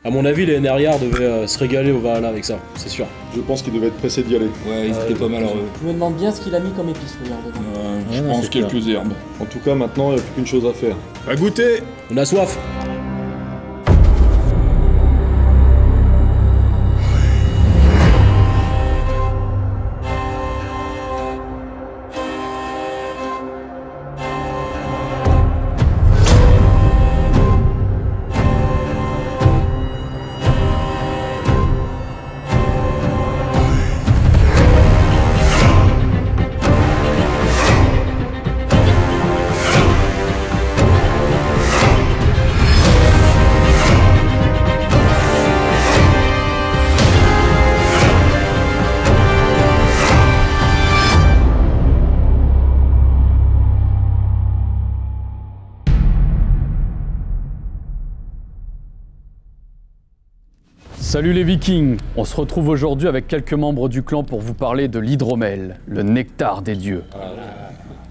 À mon avis, les NRIR devaient se régaler au Valhalla avec ça, c'est sûr. Je pense qu'ils devaient être pressés d'y aller. Ouais, ils étaient pas malheureux. Je me demande bien ce qu'il a mis comme épice, regarde dedans. Je pense quelques herbes. En tout cas, maintenant, il n'y a plus qu'une chose à faire. À goûter. On a soif. Salut les Vikings, on se retrouve aujourd'hui avec quelques membres du clan pour vous parler de l'hydromel, le nectar des dieux.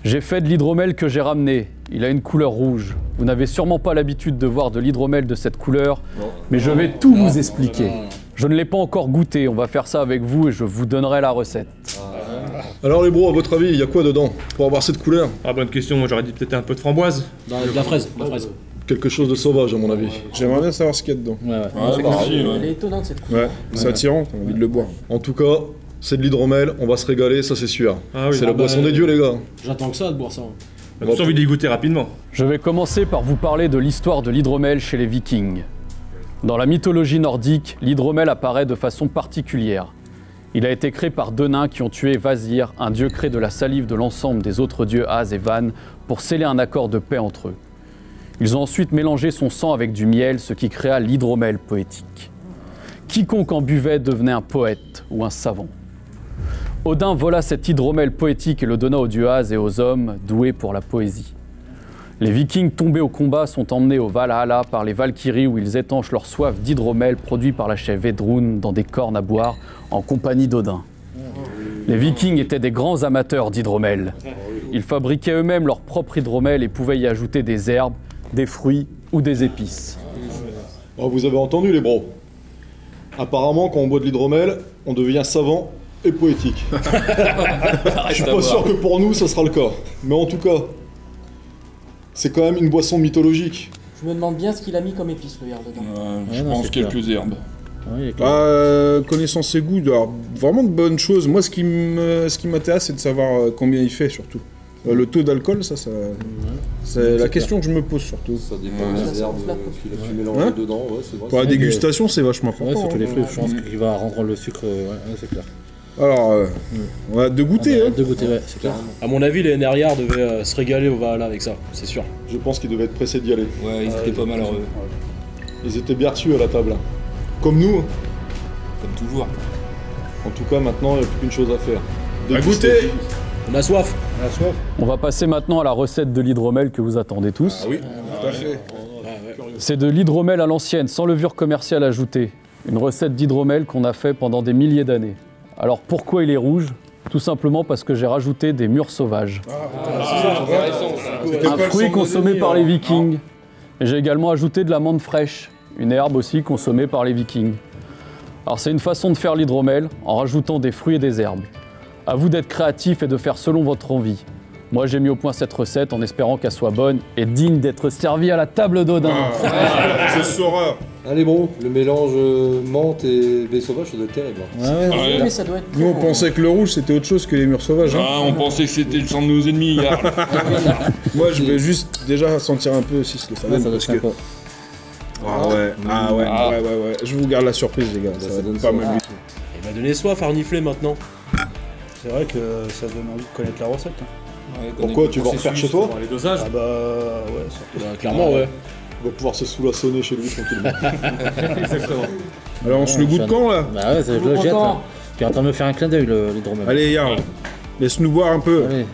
J'ai fait de l'hydromel que j'ai ramené, il a une couleur rouge. Vous n'avez sûrement pas l'habitude de voir de l'hydromel de cette couleur, mais je vais tout vous expliquer. Je ne l'ai pas encore goûté, on va faire ça avec vous et je vous donnerai la recette. Alors les bros, à votre avis, il y a quoi dedans pour avoir cette couleur? Ah, bonne question, moi j'aurais dit peut-être un peu de framboise. De la fraise, de la fraise. Quelque chose de sauvage à mon avis. J'aimerais bien savoir ce qu'il y a dedans. Elle est étonnante cette couleur. Ouais, c'est attirant, t'as envie de le boire. En tout cas, c'est de l'hydromel, on va se régaler, ça c'est sûr. Ah oui. C'est la boisson des dieux les gars. J'attends que ça de boire ça. On a tous envie d'y goûter rapidement. Je vais commencer par vous parler de l'histoire de l'hydromel chez les Vikings. Dans la mythologie nordique, l'hydromel apparaît de façon particulière. Il a été créé par deux nains qui ont tué Vasir, un dieu créé de la salive de l'ensemble des autres dieux Az et Van, pour sceller un accord de paix entre eux. Ils ont ensuite mélangé son sang avec du miel, ce qui créa l'hydromel poétique. Quiconque en buvait devenait un poète ou un savant. Odin vola cet hydromel poétique et le donna aux dieux Az et aux hommes doués pour la poésie. Les Vikings tombés au combat sont emmenés au Valhalla par les Valkyries où ils étanchent leur soif d'hydromel produit par la chèvre Vedrune dans des cornes à boire en compagnie d'Odin. Les Vikings étaient des grands amateurs d'hydromel. Ils fabriquaient eux-mêmes leur propre hydromel et pouvaient y ajouter des herbes, des fruits ou des épices. Oh, vous avez entendu les bros. Apparemment, quand on boit de l'hydromel, on devient savant et poétique. Je suis pas sûr que pour nous, ça sera le cas. Mais en tout cas, c'est quand même une boisson mythologique. Je me demande bien ce qu'il a mis comme épice, regarde dedans. Je pense quelques herbes. Connaissant ses goûts, alors, vraiment de bonnes choses. Moi, ce qui m'intéresse, c'est de savoir combien il fait, surtout. Le taux d'alcool, c'est la question que je me pose, surtout. Ça dépend des herbes qu'il a pu mélanger dedans, ouais, c'est vrai. Pour la dégustation, c'est vachement important. Ouais, surtout les fruits, je pense qu'il va rendre le sucre, c'est clair. Alors, on a de goûter, hein. De goûter, ouais, c'est clair. À mon avis, les NRIR devaient se régaler au Valhalla avec ça, c'est sûr. Je pense qu'ils devaient être pressés d'y aller. Ouais, ils étaient pas malheureux. Ils étaient bien reçus à la table. Comme nous. Comme toujours. En tout cas, maintenant, il n'y a plus qu'une chose à faire. À goûter. On a soif. On va passer maintenant à la recette de l'hydromel que vous attendez tous. Ah oui, tout à fait. C'est de l'hydromel à l'ancienne, sans levure commerciale ajoutée. Une recette d'hydromel qu'on a fait pendant des milliers d'années. Alors pourquoi il est rouge? Tout simplement parce que j'ai rajouté des mûres sauvages. Un fruit consommé par les Vikings. Et j'ai également ajouté de la menthe fraîche, une herbe aussi consommée par les Vikings. Alors c'est une façon de faire l'hydromel en rajoutant des fruits et des herbes. À vous d'être créatif et de faire selon votre envie. Moi j'ai mis au point cette recette en espérant qu'elle soit bonne et digne d'être servie à la table d'Odin. Je saurai. Allez bon, le mélange menthe et baie sauvage, ça doit être terrible. Oui, mais ça doit être Nous, on pensait que le rouge, c'était autre chose que les mûres sauvages. Hein. Ah, on pensait que c'était le sang de nos ennemis, gars. Moi, je vais juste déjà sentir un peu aussi ce que ça donne. Parce que... ouais. Je vous garde la surprise, les gars. Ça donne pas mal du tout. Il m'a donné soif à renifler maintenant. C'est vrai que ça donne envie de connaître la recette. Ouais, Pourquoi tu vas refaire chez toi? Les dosages. Ah bah ouais, surtout. Bah, clairement, ouais. On va pouvoir se soulaçonner chez lui tranquillement. Exactement. Alors, on se le goûte quand, là? Bah ouais, c'est le jette. Là. Tu es en train de me faire un clin d'œil, l'hydromel. Allez, Yarl, laisse-nous boire un peu. Allez.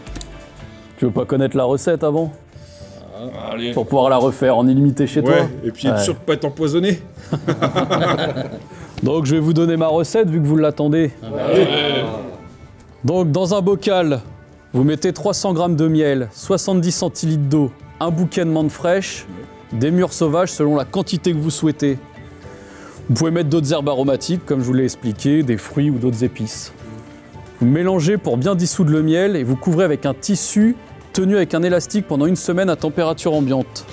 Tu veux pas connaître la recette avant? Allez. Pour pouvoir la refaire en illimité chez toi? Et puis être sûr de pas être empoisonné. Donc je vais vous donner ma recette vu que vous l'attendez. Donc dans un bocal, vous mettez 300 g de miel, 70 centilitres d'eau, un bouquet de menthe fraîche, des mûres sauvages selon la quantité que vous souhaitez. Vous pouvez mettre d'autres herbes aromatiques, comme je vous l'ai expliqué, des fruits ou d'autres épices. Vous mélangez pour bien dissoudre le miel et vous couvrez avec un tissu tenu avec un élastique pendant 1 semaine à température ambiante.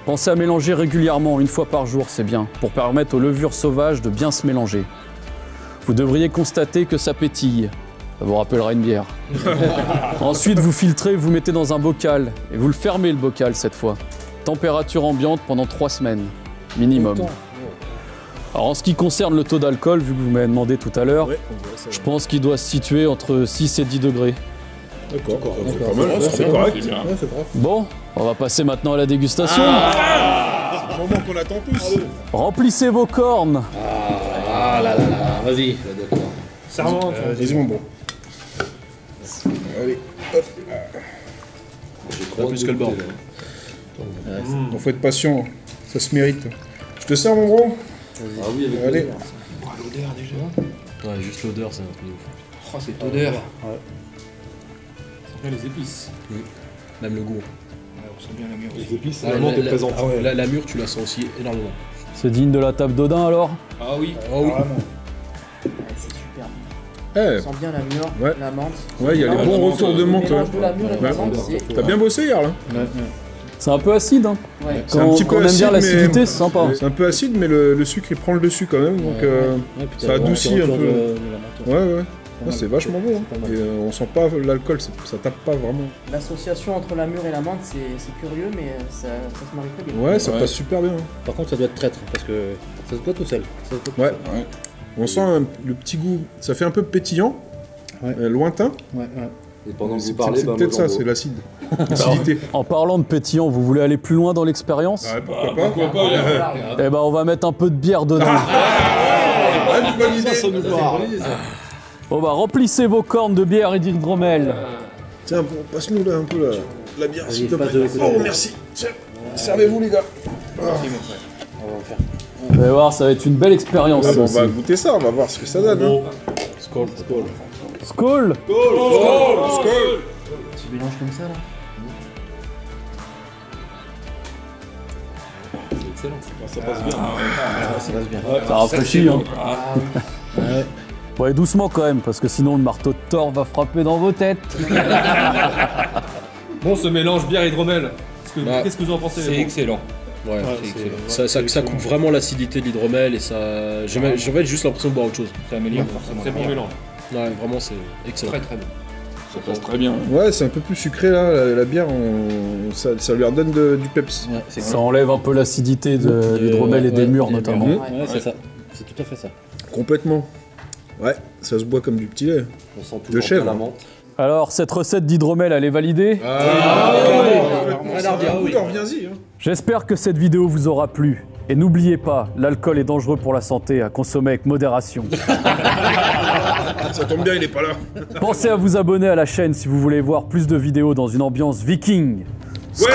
Pensez à mélanger régulièrement, 1 fois par jour, c'est bien, pour permettre aux levures sauvages de bien se mélanger. Vous devriez constater que ça pétille. Ça vous rappellera une bière. Ensuite, vous filtrez, vous mettez dans un bocal et vous le fermez le bocal cette fois. Température ambiante pendant 3 semaines, minimum. Alors en ce qui concerne le taux d'alcool, vu que vous m'avez demandé tout à l'heure, je pense qu'il doit se situer entre 6 et 10 degrés. D'accord, c'est correct. Bon, on va passer maintenant à la dégustation. C'est le moment qu'on attend tous. Remplissez vos cornes. Ah là là là, vas-y. Serment. Vas-y mon bon. Allez, hop. Pas plus que le bord. On faut être patient, ça se mérite. Je te sers mon gros. Ah oui, avec Allez. plaisir. L'odeur déjà. Ouais, juste l'odeur, c'est un truc de ouf. Oh, cette odeur. Ouais. C'est bien les épices. Même le goût. Ouais, on sent bien la mûre. Les épices, Ah, la menthe est présente. La mûre, tu la sens aussi énormément. C'est digne de la table d'Odin alors? Ah oui. Oh, oui. C'est super. Eh, On sent bien la mûre, Ouais. la menthe. ouais, il y a les Ah, bons ouais, retours de Le menthe. mélange de la mûre et de la Ouais. menthe, c'est... T'as bien bossé hier là. C'est un peu acide, hein. Ouais. C'est un Quand, petit quand peu on aime bien acide, mais- l'acidité, c'est sympa. C'est un peu acide, mais le sucre il prend le dessus quand même, donc ça adoucit un peu. Ouais. Ah, c'est vachement bon. Hein. Et, on sent pas l'alcool, ça tape pas vraiment. L'association entre la mûre et la menthe, c'est curieux, mais ça se marie très bien. Ouais, ça passe super bien. Par contre, ça doit être traître parce que ça se boit tout seul. Ouais. On sent le petit goût, ça fait un peu pétillant, lointain. Ouais. Et pendant que C'est vous parlez, c'est bah, peut-être moi, ça, j'en c'est bois. l'acide. L'acidité. En parlant de pétillant, vous voulez aller plus loin dans l'expérience? Ouais, pourquoi pas. Eh ben, on va mettre un peu de bière dedans. Une bonne idée. Ça nous parle. Bon bah, remplissez vos cornes de bière et d'hydromel. Tiens, passe-nous là un peu la bière, s'il te plaît. passe de l'autre côté. Oh, merci. Tiens, servez-vous les gars. Vous allez voir, ça va être une belle expérience. Ah, ça bon, on aussi. va goûter ça, on va voir ce que ça donne. Hein. Skål, skål. Skål! Tu mélanges comme ça, là. Excellent. Ça passe bien. Ça passe bien. Ça rafraîchit, hein. Ouais. Ouais, doucement quand même, parce que sinon le marteau de Thor va frapper dans vos têtes. Bon, ce mélange bière hydromel. Bah, Qu'est-ce que vous en pensez? C'est excellent. Ouais, c'est excellent. ça coupe vraiment l'acidité de l'hydromel et ça. J'avais juste l'impression de boire autre chose. Ça améliore forcément. Très bon mélange. Ouais, vraiment, c'est excellent. Très très bon. Ça passe très bien. Ouais, c'est un peu plus sucré là, la bière, ça lui redonne du peps. Ouais, c'est Ça enlève un peu l'acidité de l'hydromel et des mûres notamment. Ouais, c'est ça. C'est tout à fait ça. Complètement. Ouais, ça se boit comme du petit lait. On sent tout De chèvre. la menthe. Alors, cette recette d'hydromel, elle est validée? Reviens-y. J'espère que cette vidéo vous aura plu. Et n'oubliez pas, l'alcool est dangereux pour la santé, à consommer avec modération. Ça tombe bien, il est pas là. Pensez à vous abonner à la chaîne si vous voulez voir plus de vidéos dans une ambiance viking. Ouais,